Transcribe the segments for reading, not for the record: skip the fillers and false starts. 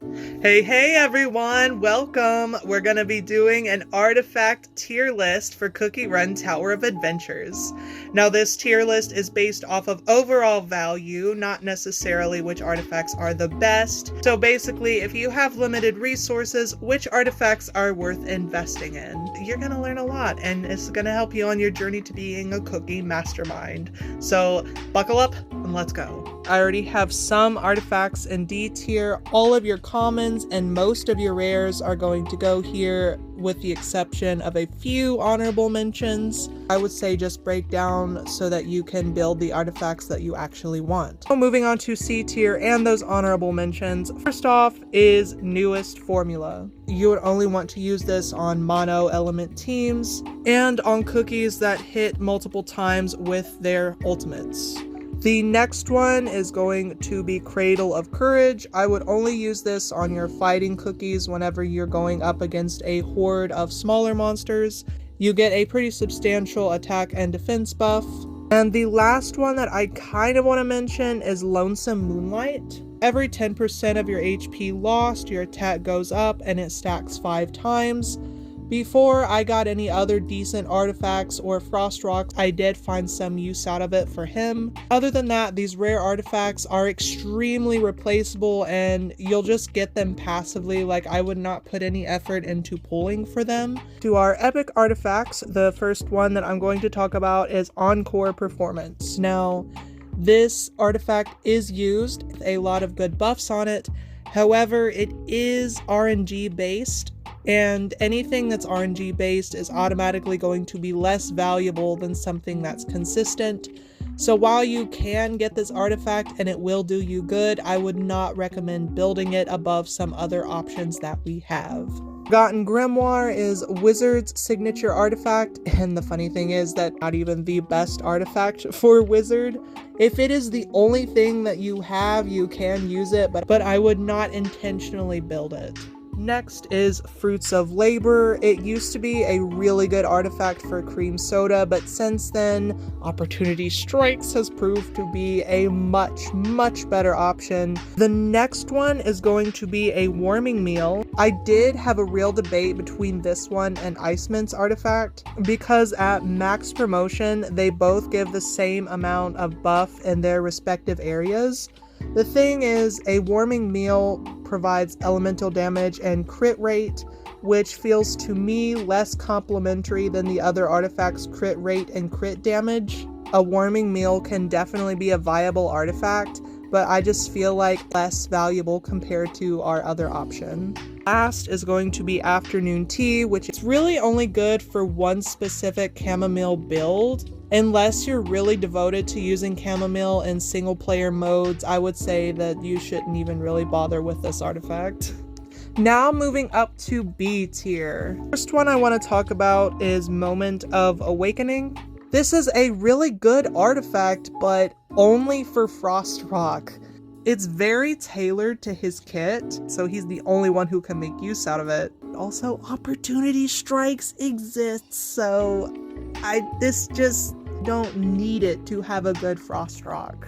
Hey everyone, welcome! We're gonna be doing an artifact tier list for Cookie Run Tower of Adventures. Now this tier list is based off of overall value, not necessarily which artifacts are the best. So basically, if you have limited resources, which artifacts are worth investing in? You're gonna learn a lot, and it's gonna help you on your journey to being a cookie mastermind. So buckle up and let's go. I already have some artifacts in D tier. All of your commons and most of your rares are going to go here, with the exception of a few honorable mentions. I would say just break down so that you can build the artifacts that you actually want. So moving on to C tier and those honorable mentions. First off is newest formula. You would only want to use this on mono element teams and on cookies that hit multiple times with their ultimates. The next one is going to be Cradle of Courage. I would only use this on your fighting cookies whenever you're going up against a horde of smaller monsters. You get a pretty substantial attack and defense buff. And the last one that I kind of want to mention is Lonesome Moonlight. Every 10% of your HP lost, your attack goes up and it stacks 5 times. Before I got any other decent artifacts or frost rocks, I did find some use out of it for him. Other than that, these rare artifacts are extremely replaceable and you'll just get them passively. Like, I would not put any effort into pulling for them. To our epic artifacts, the first one that I'm going to talk about is Encore Performance. Now, this artifact is used with a lot of good buffs on it. However, it is RNG based. And anything that's RNG based is automatically going to be less valuable than something that's consistent. So while you can get this artifact and it will do you good, I would not recommend building it above some other options that we have. Forgotten Grimoire is Wizard's signature artifact, and the funny thing is that not even the best artifact for Wizard. If it is the only thing that you have, you can use it, but I would not intentionally build it. Next is Fruits of Labor. It used to be a really good artifact for cream soda, but since then, Opportunity Strikes has proved to be a much better option. The next one is going to be a Warming Meal. I did have a real debate between this one and Iceman's artifact, because at max promotion, they both give the same amount of buff in their respective areas. The thing is, a Warming Meal provides elemental damage and crit rate, which feels to me less complementary than the other artifacts' crit rate and crit damage. A Warming Meal can definitely be a viable artifact, but I just feel like less valuable compared to our other option. Last is going to be Afternoon Tea, which is really only good for one specific chamomile build. Unless you're really devoted to using chamomile in single player modes, I would say that you shouldn't even really bother with this artifact. Now moving up to B tier. First one I want to talk about is Moment of Awakening. This is a really good artifact, but only for Frost Rock. It's very tailored to his kit, so he's the only one who can make use out of it. Also, Opportunity Strikes exists, so this just don't need it to have a good Frost Rock.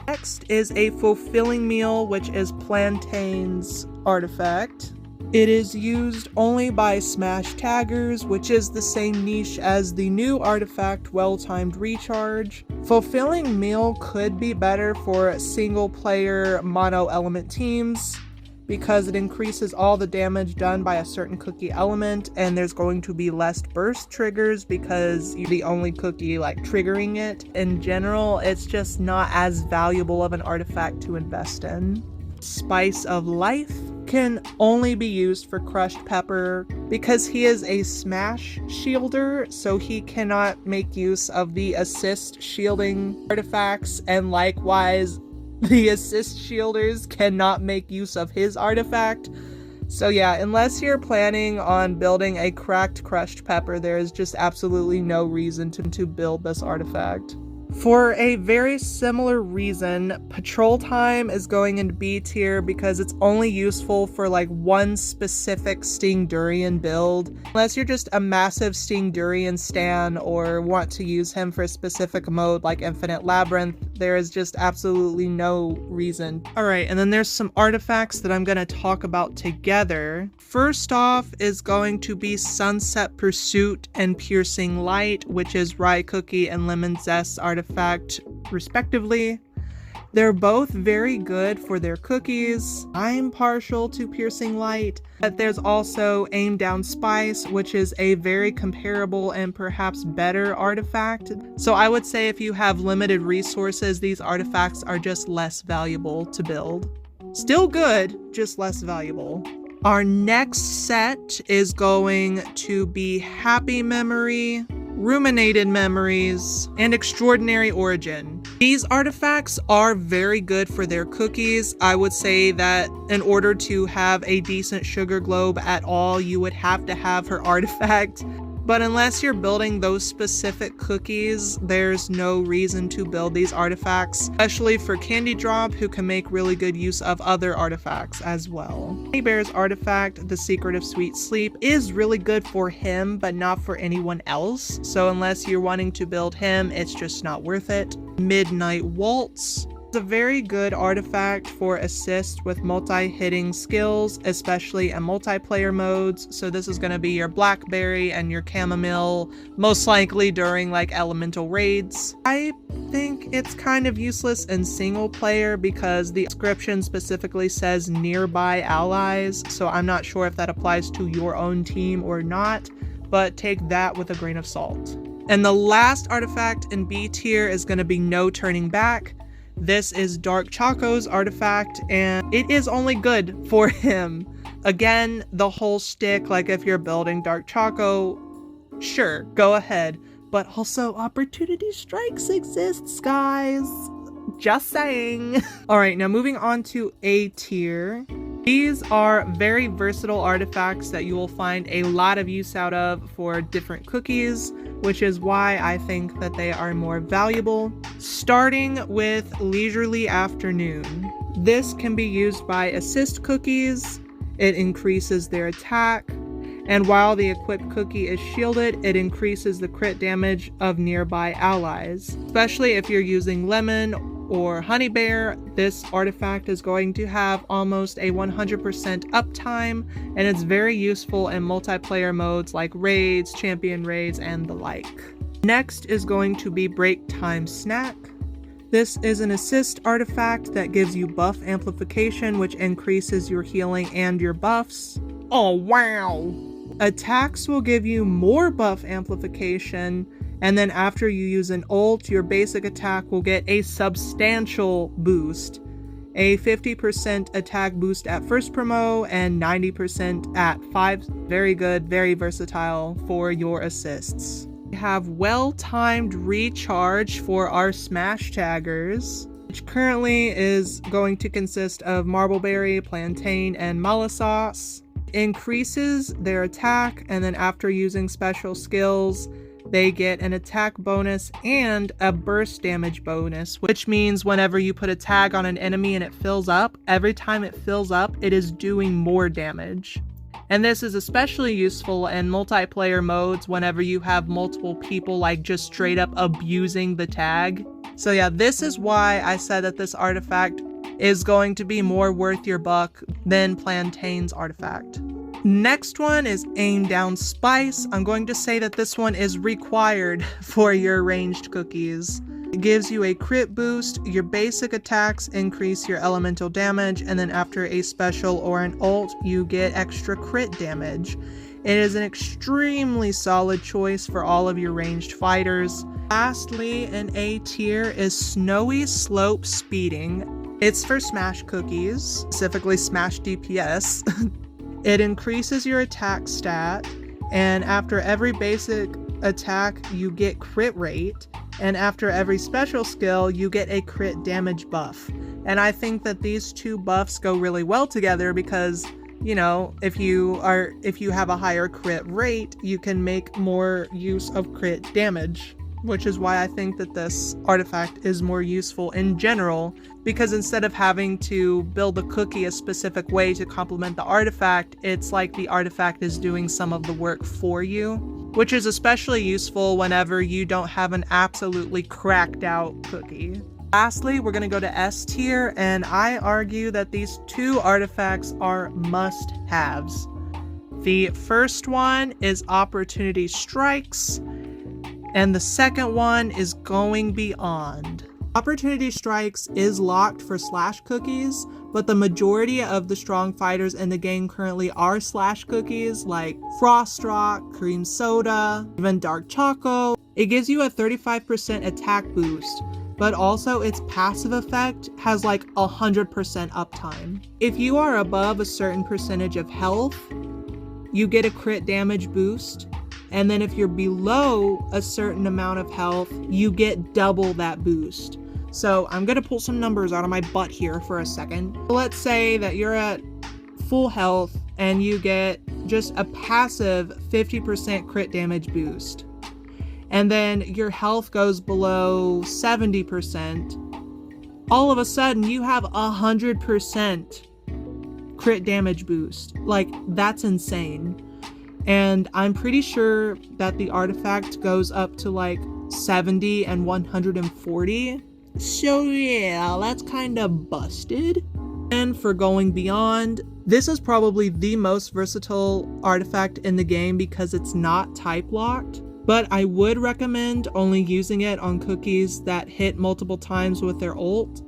Next is a Fulfilling Meal, which is Plantain's artifact. It is used only by Smash Taggers, which is the same niche as the new artifact Well-Timed Recharge. Fulfilling Meal could be better for single player mono element teams, because it increases all the damage done by a certain cookie element, and there's going to be less burst triggers because you're the only cookie triggering it. In general, it's just not as valuable of an artifact to invest in. Spice of Life can only be used for Crushed Pepper because he is a smash shielder, so he cannot make use of the assist shielding artifacts, and likewise the assist shielders cannot make use of his artifact. So yeah, unless you're planning on building a cracked Crushed Pepper, there is just absolutely no reason to build this artifact. For a very similar reason, Patrol Time is going into B tier because it's only useful for one specific Sting Durian build. Unless you're just a massive Sting Durian stan or want to use him for a specific mode like Infinite Labyrinth, There is just absolutely no reason. Alright, and then there's some artifacts that I'm going to talk about together. First off is going to be Sunset Pursuit and Piercing Light, which is Rye Cookie and Lemon Zest artifact, respectively. They're both very good for their cookies. I'm partial to Piercing Light, but there's also Aim Down Spice, which is a very comparable and perhaps better artifact. So I would say if you have limited resources, these artifacts are just less valuable to build. Still good, just less valuable. Our next set is going to be Happy Memory, Ruminated Memories, and Extraordinary Origin. These artifacts are very good for their cookies. I would say that in order to have a decent sugar globe at all, you would have to have her artifact. But unless you're building those specific cookies, there's no reason to build these artifacts, especially for Candy Drop, who can make really good use of other artifacts as well. Honey Bear's artifact, The Secret of Sweet Sleep, is really good for him, but not for anyone else. So unless you're wanting to build him, it's just not worth it. Midnight Waltz. It's a very good artifact for assist with multi-hitting skills, especially in multiplayer modes. So this is going to be your Blackberry and your Chamomile, most likely during like elemental raids. I think it's kind of useless in single player because the description specifically says nearby allies. So I'm not sure if that applies to your own team or not, but take that with a grain of salt. And the last artifact in B tier is going to be No Turning Back. This is Dark Choco's artifact, and it is only good for him. Again, the whole shtick, like if you're building Dark Choco, sure, go ahead. But also, Opportunity Strikes exists, guys. Just saying. Alright, now moving on to A tier. These are very versatile artifacts that you will find a lot of use out of for different cookies, which is why I think that they are more valuable. Starting with Leisurely Afternoon. This can be used by assist cookies. It increases their attack. And while the equipped cookie is shielded, it increases the crit damage of nearby allies. Especially if you're using Lemon or Honey Bear, this artifact is going to have almost a 100% uptime, and it's very useful in multiplayer modes like raids, champion raids, and the like. Next is going to be Break Time Snack. This is an assist artifact that gives you buff amplification, which increases your healing and your buffs. Oh wow! Attacks will give you more buff amplification, and then after you use an ult, your basic attack will get a substantial boost. A 50% attack boost at first promo and 90% at 5. Very good, very versatile for your assists. We have well-timed recharge for our smash taggers, which currently is going to consist of Marbleberry, Plantain, and Mala Sauce. Increases their attack, and then after using special skills, they get an attack bonus and a burst damage bonus, which means whenever you put a tag on an enemy and it fills up, every time it fills up, it is doing more damage. And this is especially useful in multiplayer modes whenever you have multiple people like just straight up abusing the tag. So yeah, this is why I said that this artifact is going to be more worth your buck than Plantain's artifact. Next one is Aim Down Spice. I'm going to say that this one is required for your ranged cookies. It gives you a crit boost, your basic attacks increase your elemental damage, and then after a special or an ult, you get extra crit damage. It is an extremely solid choice for all of your ranged fighters. Lastly, in A tier is Snowy Slope Speeding. It's for Smash cookies, specifically Smash DPS. It increases your attack stat, and after every basic attack, you get crit rate, and after every special skill, you get a crit damage buff. And I think that these two buffs go really well together because, you know, if you have a higher crit rate, you can make more use of crit damage, which is why I think that this artifact is more useful in general, because instead of having to build a cookie a specific way to complement the artifact, it's like the artifact is doing some of the work for you, which is especially useful whenever you don't have an absolutely cracked out cookie. Lastly, we're going to go to S tier, and I argue that these two artifacts are must-haves. The first one is Opportunity Strikes, and the second one is Going Beyond. Opportunity Strikes is locked for slash cookies, but the majority of the strong fighters in the game currently are slash cookies like Frost Rock, Cream Soda, even Dark Choco. It gives you a 35% attack boost, but also its passive effect has like 100% uptime. If you are above a certain percentage of health, you get a crit damage boost. And then if you're below a certain amount of health, you get double that boost. So I'm gonna pull some numbers out of my butt here for a second. Let's say that you're at full health and you get just a passive 50% crit damage boost. And then your health goes below 70%. All of a sudden you have 100% crit damage boost. Like, that's insane. And I'm pretty sure that the artifact goes up to like 70 and 140. So yeah, that's kind of busted. And for Going Beyond, this is probably the most versatile artifact in the game because it's not type locked. But I would recommend only using it on cookies that hit multiple times with their ult.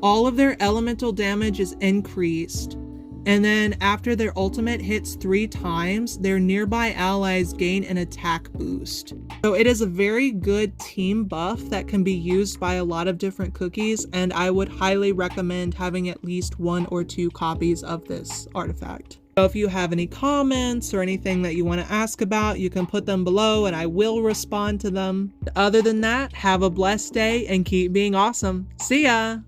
All of their elemental damage is increased. And then after their ultimate hits 3 times, their nearby allies gain an attack boost. So it is a very good team buff that can be used by a lot of different cookies, and I would highly recommend having at least 1 or 2 copies of this artifact. So if you have any comments or anything that you want to ask about, you can put them below and I will respond to them. Other than that, have a blessed day and keep being awesome. See ya!